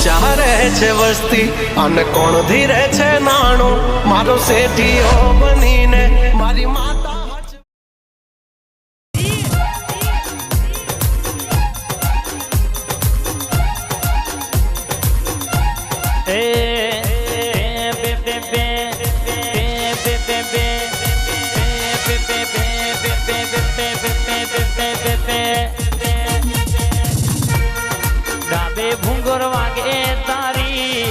ઊંચા રહે છે વસ્તી અને કોણ ધીરે છે નાણું મારો શેઠીઓ બનીને મારી માતા ડાબે ભૂંગર વાગે તારી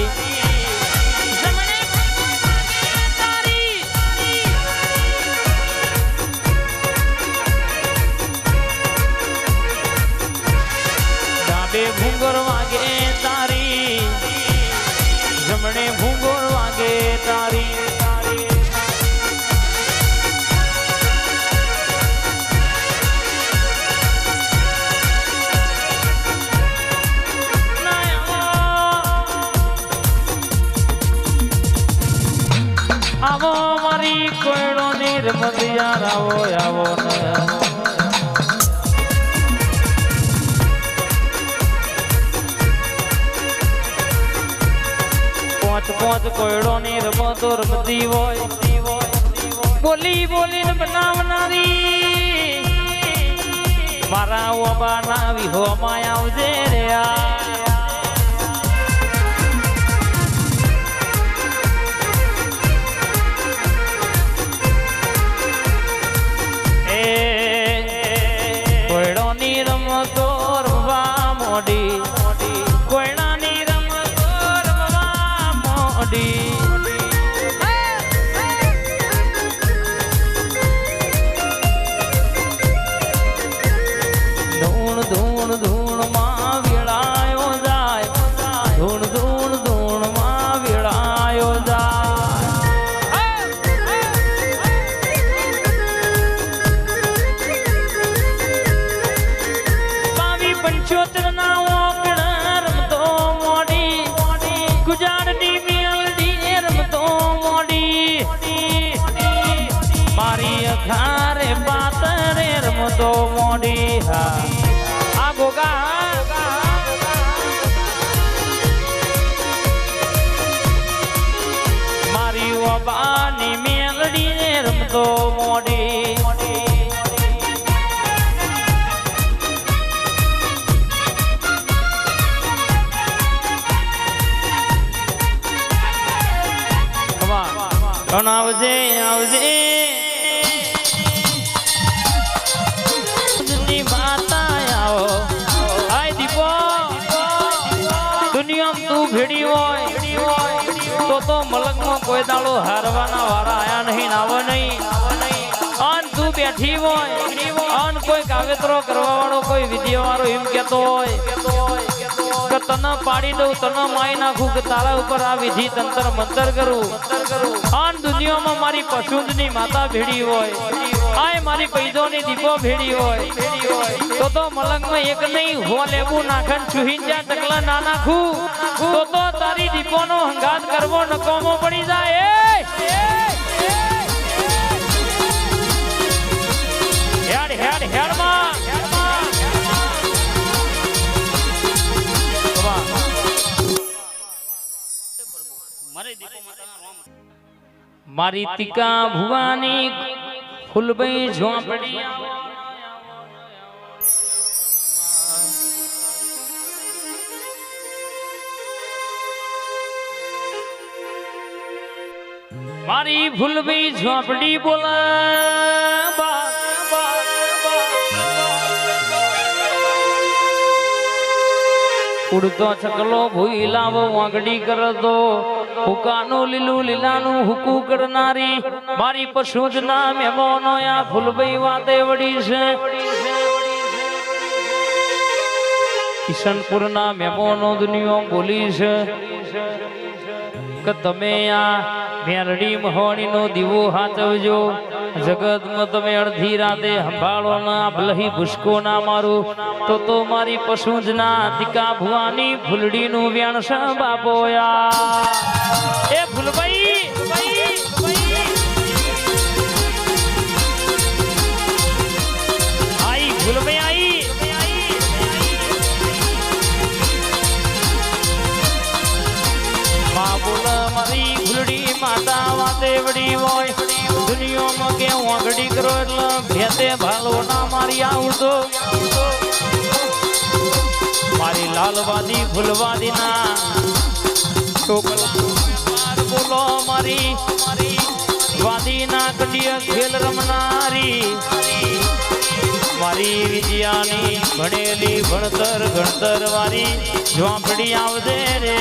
ડાબે ભૂંગર વાગે તારી જમણે ભૂંગર વાગે તારી આવો મારી કોયડો ની રમતિયાર આવો આવો ને પોચ પોચ કોયડો ની રમતો રમતી હોય બોલી બોલીને બનાવનારી મારા ઓબાના વિહોમાં આવજે રે કોયડાની રમતો રમવા મોડી ધૂણ ધૂણ ધૂણ માં વેળાયો જાય ધૂણ ધૂણ ધૂણ માં વેળાયો જાય 75 ના ખારે પાતરે રમતો મોડી હા આ ગોગા મારી ઓબાની મેલડી રમતો મોડી આવજે આવજે ભેડી હોય તો મલકમાં કોઈ દાડો હારવાના વાળા આયા નહીં આવો નહીં અન તું બેઠી હોય અન કોઈ કાવેતરો કરવા વાળો કોઈ વિધિ વાળો એમ કેતો હોય કે તને પાડી દઉં તને માઈ નાખું કે તારા ઉપર આ વિધિ તંત્ર મંતર કરું અન દુનિયામાં મારી પશુંદની માતા ભેડી હોય આય મારી પૈદોની દીપો ભેડી હોય તો મલંગમાં એક નહીં હો લેવું નાખન છુહીન જા ટકલા ના નાખું તો તારી દીપોનો હંગાત કરવો નકોમો પડી જાય હેડ હેડ હેડ માં મારી તીકા ભુવાની ફૂલબઈ ઝોંપડી મારી ફૂલબઈ ઝોંપડી બોલા ઉડતો છકલો ભૂઈ લાવો વાંગડી કરતો હુકાનું લીલું લીલાનું હુકુ કરનારી મારી પશુજના મહેમાનો આ ફૂલબઈ વાતે વડી છે કિશનપુરના મહેમાનો દુનિયા બોલી છે કે તમે આ મેરડી મહોણીનો દીવો હાચવજો જગતમાં તમે અડધી રાતે સંભાળો ના ભલહી ભૂસકો ના મારું તો મારી પશુજના તીકા ભુવાની ફૂલડીનું વ્યાણસ બાપોયા એ ફૂલભાઈ આઈ ફૂલભાઈ આઈ બોલ મારી ફૂલડી માતા વાતે વડી હોય દુનિયામાં કે વાગડી કરો એટલે ભેતે ભાલો ના મારી આવતો મારી લાલવાદી ફૂલવાદી ના બોલો મારી વાદી ના કડિય ખેલ રમનારી મારી વિજયાની ભણેલી ભણતર ગણતર વાળી ઝોંપડી આવજે રે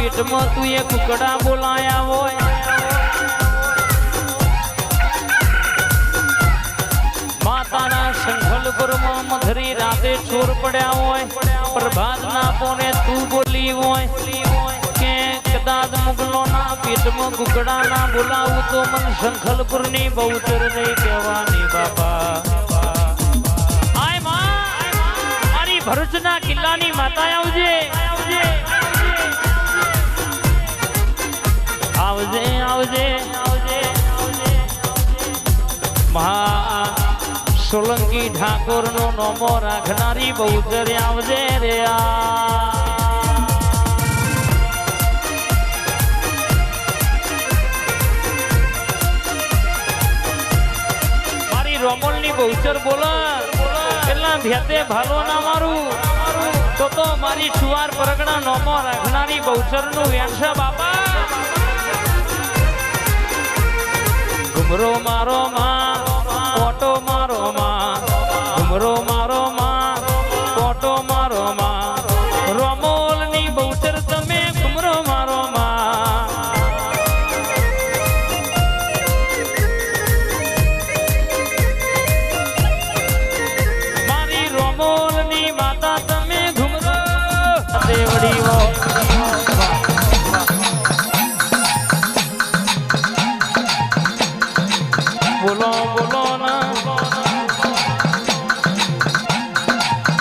પેટમાં તું એ કુકડા બોલાયા હોય માતાના સંખલપુરમાં મધરી રાતે ચોર પડ્યા હોય પ્રભાતના પોને તું બોલી હોય કે કદાચ મુગલોના પેટમાં કુકડા ના બોલાવું તો મન સંખલપુરની બહુચર નહીં કહેવાની બાપા આય મારી ભરૂચના કિલ્લાની માતા આવજે આવજે આવજે આવજે મહા સોલંકી ઠાકોર નો નોમો રાખનારી બહુચર આવજે રે મારી રોમોલ ની બહુચર બોલે એટલા ભેતે ભાલો ના મારું તો મારી છુવાર પરગણા નોમો રાખનારી બહુચર નું વેણસા બાપા ઘુમરો મારો માં ઓટો મારો માં ઘુમરો મારો માં ઓટો મારો માં રોમોલ ની બહુચર તમે ઘુમરો મારો માં મારી રોમોલ ની માતા તમે ઘુમરો દેવડી વો બોલો બોલો ના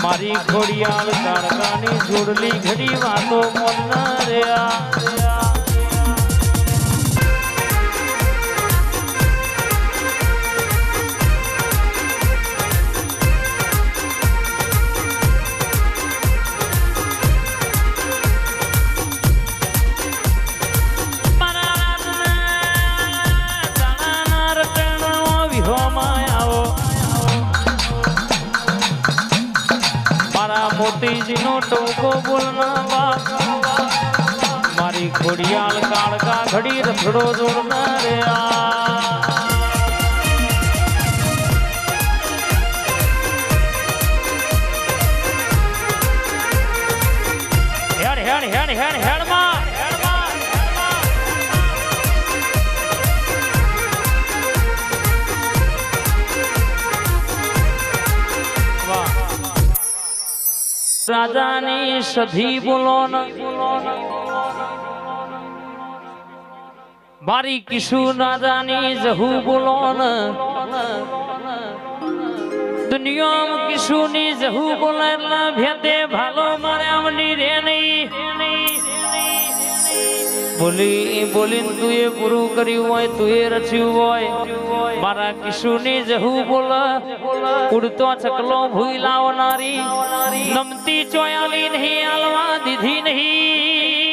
મારી ઘોડિયાળ કાળકાની જોડલી ઘડી વાતો મોન રહ્યા મોતીજી નો ટોકો બોલના બાપ મારી ખોડિયાળ કાળકા ઘડી રથડો જોડના રે હેડ હેડ હેડ હેડ હેડ માં રાજાની સધી બોલો મારી કિશુ રાજાની જહુ બોલો દુનિયામાં કિશુ ની જહુ બોલે એટલે ભેતે ભાલો મારે આવની રે નહીં બોલી બોલીને તું એ પૂરું કર્યું હોય તું એ રચ્યું હોય મારા કિશોરની જહુ બોલ ઉડતો ચકલો ભૂઈ લાવનારી નમતી ચોયાલી નહીં આલવા દીધી નહીં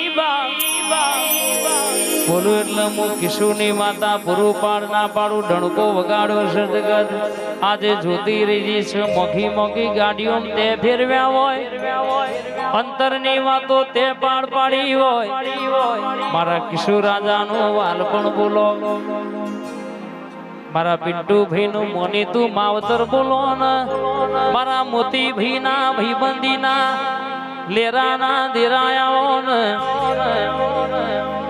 બોલું એટલે હું કિશોરની માતા પૂરું પાડ ના પાડું ઢણકો વગાડ્યો છે જગત આજે જોતી રહી છે મોઘી મોઘી ગાડીઓ તે ફેરવ્યા હોય અંતરની વાતો તે પાડ પાડી હોય મારા કિશોર રાજાનો વાલ પણ બોલો મારા પિન્ટુ ભાઈ નું મોની તું માવતર બોલો ને મારા મોતી ભાઈ ના ભાઈબંધી ના લેરા ના દેરાયાઓ ને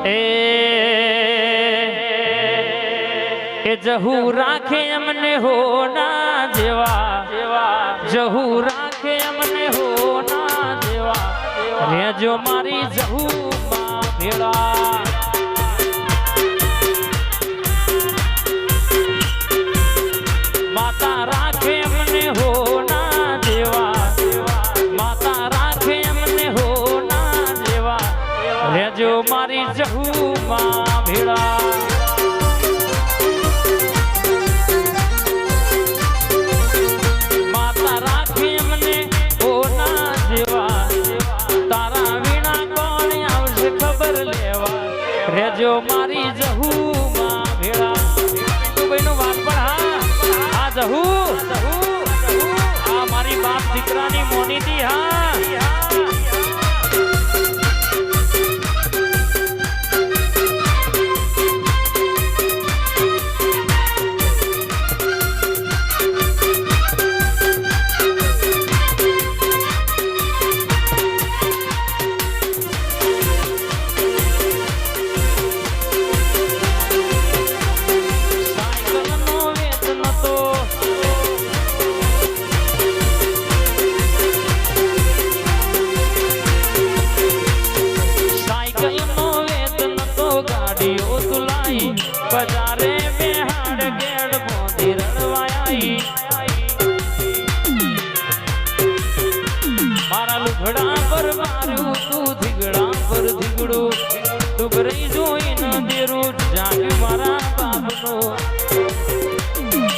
એ જહુ રાખે અમને હો ના જેવા જહુ રાખે અમને હો ના જેવા રેજો મારી જહુ માં ભેળા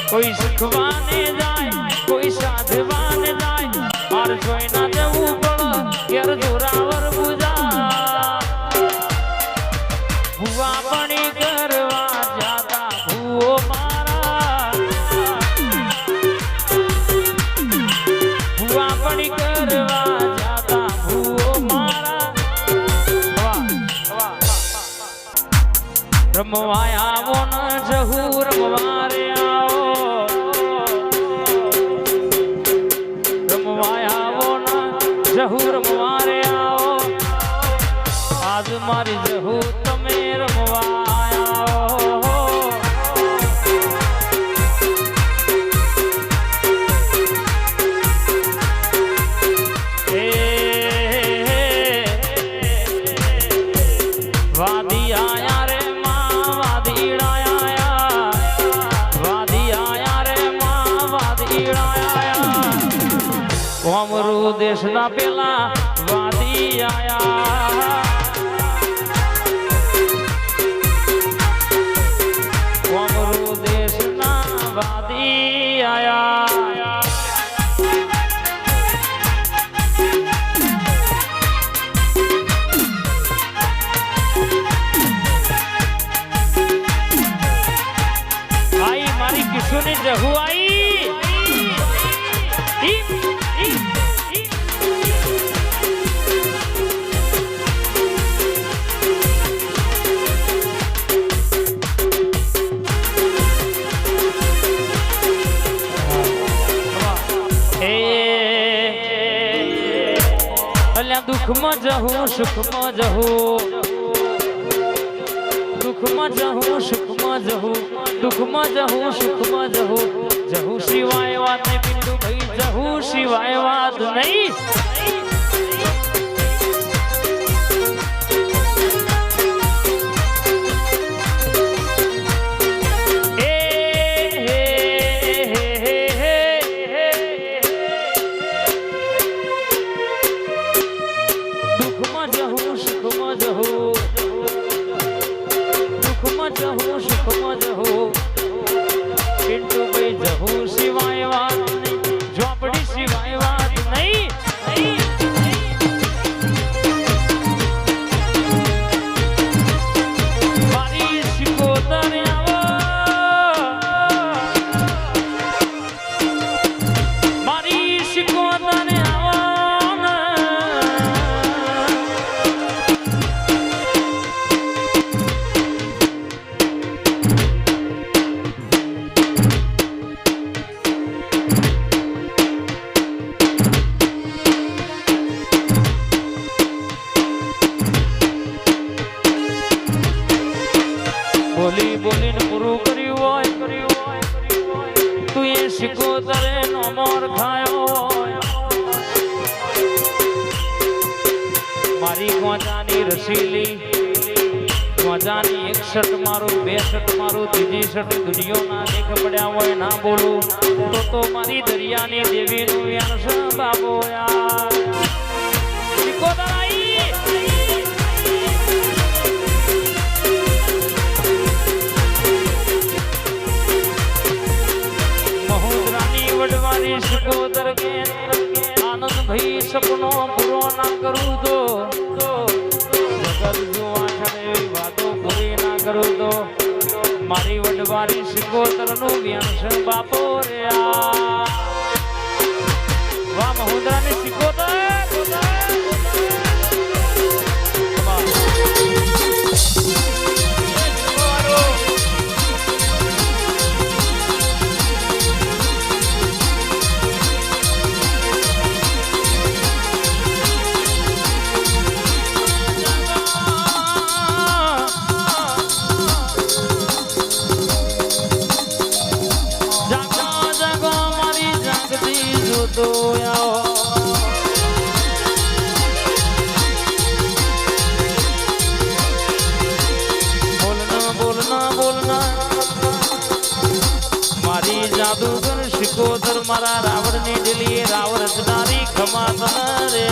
કોઈ શીખવાને જાય કોઈ સાધવાને જાય માર જોઈ ના જવું પડે ઘેર જોરાવર બુજા ભુવા પાણી કરવા જાતા ભૂઓ મારા ભુવા પાણી કરવા જાતા ભૂઓ મારા રમવા આવો ન જહુ રમવા રે આવો રમવા આવો ન જહુ રમવા રે આવો આજ મારી જહુ તમે રમવા આવો વાદી આયા રે અમરુ દેશના પેલા વાદી આયા અમરુ દેશના વાદી આયા આઈ મારી કિશોરની જહુ આઈ દુઃખમાં જહું સુખમાં જહું દુઃખમાં જહું સુખમાં જહું દુઃખમાં જહું સુખમાં જહું જહું સિવાય વાત નહીં પિંડુ ભાઈ જહું સિવાય વાત નહીં બોલી બોલીને પૂરું કર્યું હોય તું એ શિકોતરે નો મોર ખાયો હોય મારી ગોજાની રસીલી ગોજાની 61 મારું 62 મારું ત્રીજી શટ દુનિયો ના દેખ પડ્યા હોય ના બોલું તો મારી દરિયાની દેવીનું યાર બાબો યાર શિકોતર વડવાની શિકોતર કે આનંદ ભાઈ સપનો પૂરો ના કરું તો જગત જોવા છડે વાતો પૂરી ના કરું તો મારી વડવાની શિકોતર નું વ્યાસ બાપો રે વાહ મહુદરાની શિકોતર જાદુગર શિકોતર મારા રાવણ ની દિલી રાવણ રચનારી ખમા તને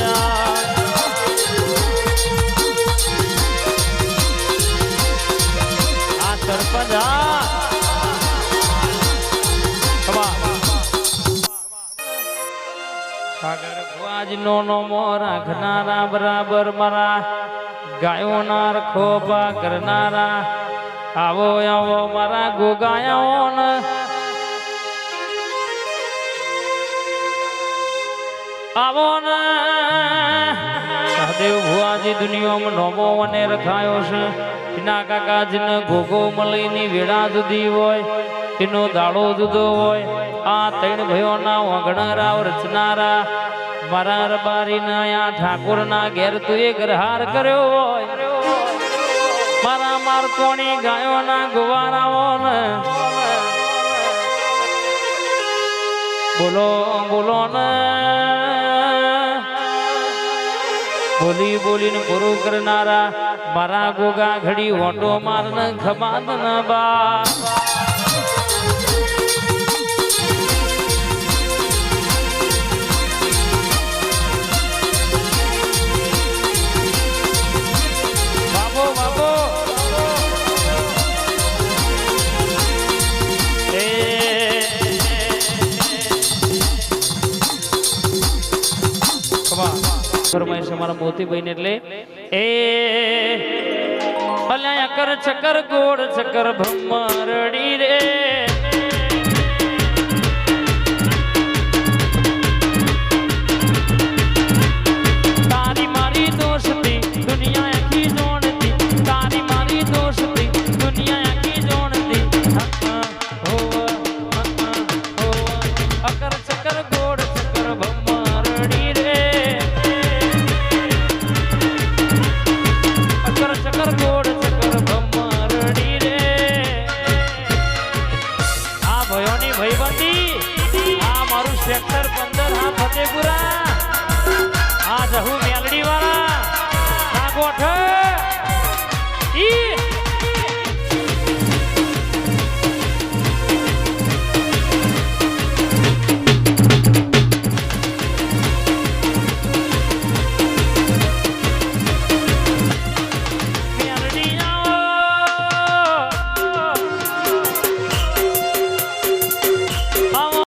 આ સરપંચ સમાજનો નોમો રાખનારા બરાબર મારા ગાયોના રખોપા કરનારા આવો આવો મારા ગોગાયાઓ ને આવો ને સહદેવ ભુવાજી દુનિયામાં નોમો અને રખાયો છે એના કાકાજીને ગોગો મળીની વેળા જુદી હોય એનો દાડો જુદો હોય આ ત્રણ ભાઈઓના વગણરાવ રચનારા મારા રબારીના આ ઠાકોરના ઘેર તું એક હાર કર્યો હોય મારા મારકોની ગાયોના ગુવારાઓ ને બોલો બોલો ને બોલી બોલીને પૂરું કરનારા મારા ગોગા ઘડી ઓટો મારને ખમાદ ના બા ફરમાઈશ અમારા મોતીભાઈ ને એટલે એ અલ્યા કર ચકર ગોળ ચકર ભમરડી રે તારી મારી દોસ્તી દુનિયા આખી જોણતી તારી મારી દોસ્તી દુનિયા આખી જોણતી અકર ચકર ગોળ ચકર ભમરડી રે ચકર ગોળ ચકર ભમરડી રે આ ભયોની ભાઈબંધી આ મારું સેક્ટર 15 આ ફતેપુરા આ જહુ